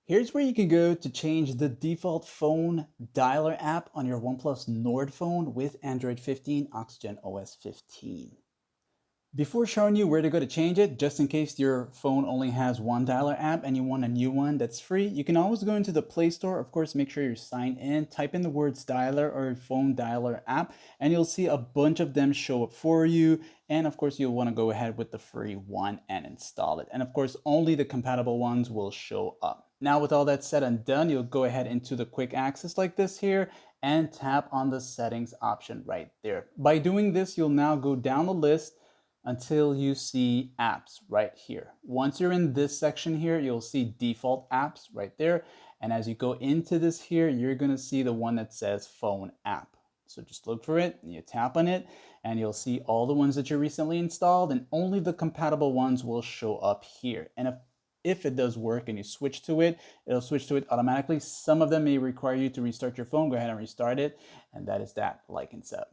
Here's where you can go to change the default phone dialer app on your OnePlus Nord phone with Android 15 Oxygen OS 15. Before showing you where to go to change it, just in case your phone only has one dialer app and you want a new one that's free, you can always go into the Play Store. Of course, make sure you're signed in, type in the words dialer or phone dialer app, and you'll see a bunch of them show up for you. And of course, you'll want to go ahead with the free one and install it. And of course, only the compatible ones will show up. Now, with all that said and done, you'll go ahead into the quick access like this here and tap on the settings option right there. By doing this, you'll now go down the list until you see apps right here. Once you're in this section here, you'll see default apps right there. And as you go into this here, you're gonna see the one that says phone app. So just look for it, and you tap on it, and you'll see all the ones that you recently installed, and only the compatible ones will show up here. And if it does work and you switch to it, it'll switch to it automatically. Some of them may require you to restart your phone. Go ahead and restart it. And that is that, like and sub.